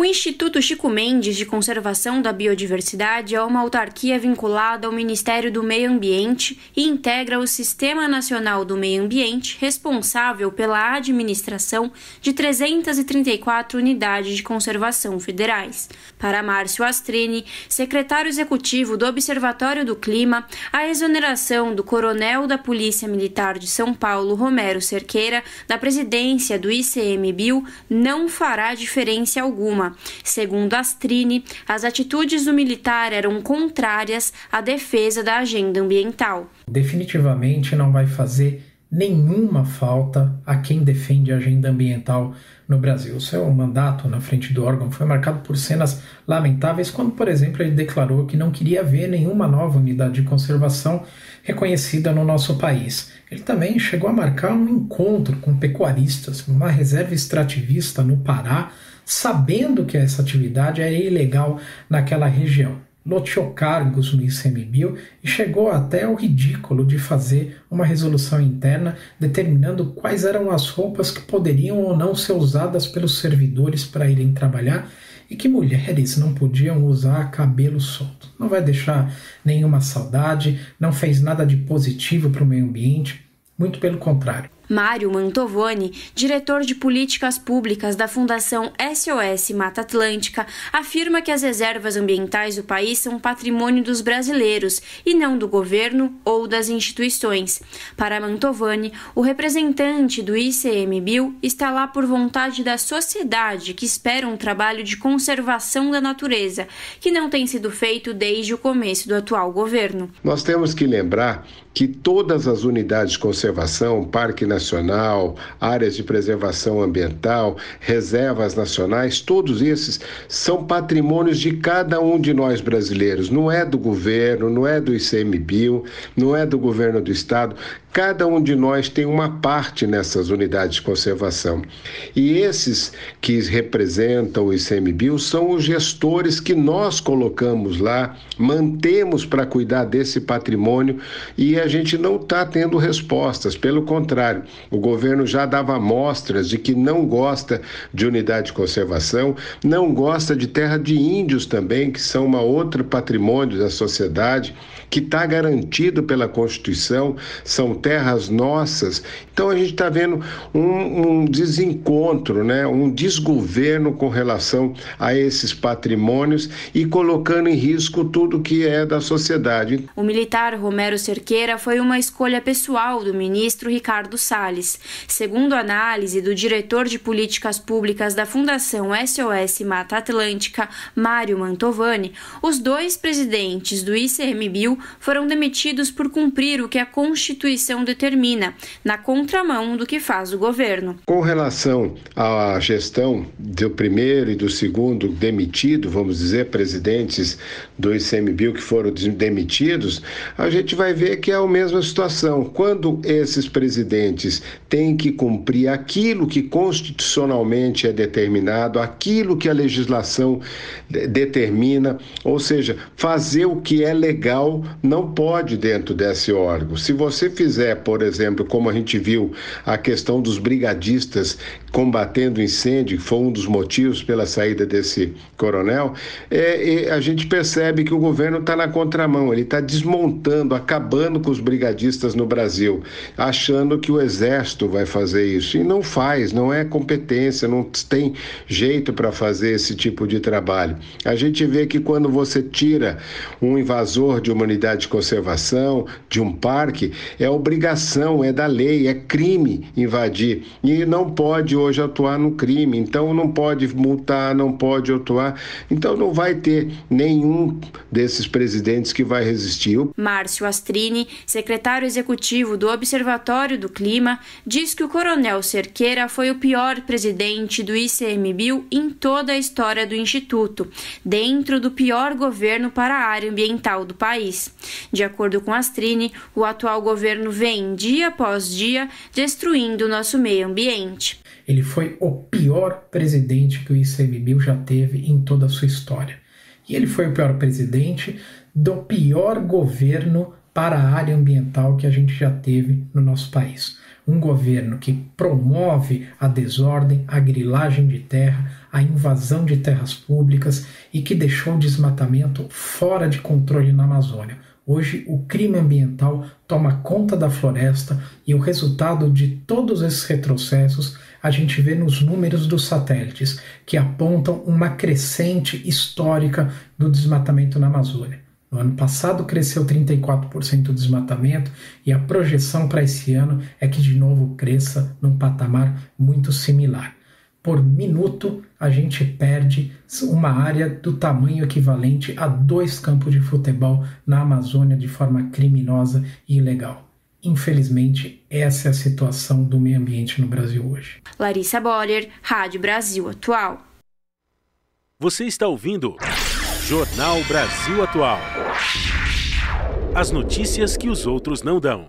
O Instituto Chico Mendes de Conservação da Biodiversidade é uma autarquia vinculada ao Ministério do Meio Ambiente e integra o Sistema Nacional do Meio Ambiente, responsável pela administração de 334 unidades de conservação federais. Para Márcio Astrini, secretário executivo do Observatório do Clima, a exoneração do coronel da Polícia Militar de São Paulo, Romero Cerqueira, da presidência do ICMBio, não fará diferença alguma. Segundo Astrini, as atitudes do militar eram contrárias à defesa da agenda ambiental. Definitivamente não vai fazer nenhuma falta a quem defende a agenda ambiental no Brasil. O seu mandato na frente do órgão foi marcado por cenas lamentáveis, quando, por exemplo, ele declarou que não queria ver nenhuma nova unidade de conservação reconhecida no nosso país. Ele também chegou a marcar um encontro com pecuaristas numa reserva extrativista no Pará, sabendo que essa atividade era ilegal naquela região. Loteou cargos no ICMBio e chegou até ao ridículo de fazer uma resolução interna determinando quais eram as roupas que poderiam ou não ser usadas pelos servidores para irem trabalhar e que mulheres não podiam usar cabelo solto. Não vai deixar nenhuma saudade, não fez nada de positivo para o meio ambiente, muito pelo contrário. Mário Mantovani, diretor de políticas públicas da Fundação SOS Mata Atlântica, afirma que as reservas ambientais do país são patrimônio dos brasileiros e não do governo ou das instituições. Para Mantovani, o representante do ICMBio está lá por vontade da sociedade, que espera um trabalho de conservação da natureza, que não tem sido feito desde o começo do atual governo. Nós temos que lembrar que todas as unidades de conservação, Parque Nacional, áreas de preservação ambiental, reservas nacionais, todos esses são patrimônios de cada um de nós brasileiros. Não é do governo, não é do ICMBio, não é do governo do estado. Cada um de nós tem uma parte nessas unidades de conservação. E esses que representam o ICMBio são os gestores que nós colocamos lá, mantemos para cuidar desse patrimônio e a gente não está tendo respostas. Pelo contrário, o governo já dava amostras de que não gosta de unidade de conservação, não gosta de terra de índios também, que são uma outra patrimônio da sociedade, que está garantido pela Constituição, são terras nossas. Então a gente está vendo um desencontro, né? Um desgoverno com relação a esses patrimônios e colocando em risco tudo que é da sociedade. O militar Romero Cerqueira foi uma escolha pessoal do ministro Ricardo Salles. Segundo a análise do diretor de políticas públicas da Fundação SOS Mata Atlântica, Mário Mantovani, os dois presidentes do ICMBio foram demitidos por cumprir o que a Constituição determina, na contramão do que faz o governo. Com relação à gestão do primeiro e do segundo demitido, vamos dizer, presidentes do ICMBio que foram demitidos, a gente vai ver que é a mesma situação. Quando esses presidentes têm que cumprir aquilo que constitucionalmente é determinado, aquilo que a legislação determina, ou seja, fazer o que é legal, não pode dentro desse órgão. Se você fizer, por exemplo, como a gente viu, a questão dos brigadistas combatendo incêndio, que foi um dos motivos pela saída desse coronel, a gente percebe que o governo está na contramão, ele está desmontando, acabando com os brigadistas no Brasil, achando que o Exército vai fazer isso. E não faz, não é competência, não tem jeito para fazer esse tipo de trabalho. A gente vê que quando você tira um invasor de uma unidade de conservação, de um parque, é obrigação, é da lei, é crime invadir. E não pode hoje atuar no crime, então não pode multar, não pode atuar. Então não vai ter nenhum desses presidentes que vai resistir. Márcio Astrini, secretário executivo do Observatório do Clima, diz que o coronel Cerqueira foi o pior presidente do ICMBio em toda a história do Instituto, dentro do pior governo para a área ambiental do país. De acordo com Astrini, o atual governo vem, dia após dia, destruindo o nosso meio ambiente. Ele foi o pior presidente que o ICMBio já teve em toda a sua história. E ele foi o pior presidente do pior governo para a área ambiental que a gente já teve no nosso país. Um governo que promove a desordem, a grilagem de terra, a invasão de terras públicas e que deixou o desmatamento fora de controle na Amazônia. Hoje, o crime ambiental toma conta da floresta e o resultado de todos esses retrocessos a gente vê nos números dos satélites, que apontam uma crescente histórica do desmatamento na Amazônia. No ano passado cresceu 34% o desmatamento e a projeção para esse ano é que de novo cresça num patamar muito similar. Por minuto, a gente perde uma área do tamanho equivalente a 2 campos de futebol na Amazônia de forma criminosa e ilegal. Infelizmente, essa é a situação do meio ambiente no Brasil hoje. Larissa Boller, Rádio Brasil Atual. Você está ouvindo Jornal Brasil Atual. As notícias que os outros não dão.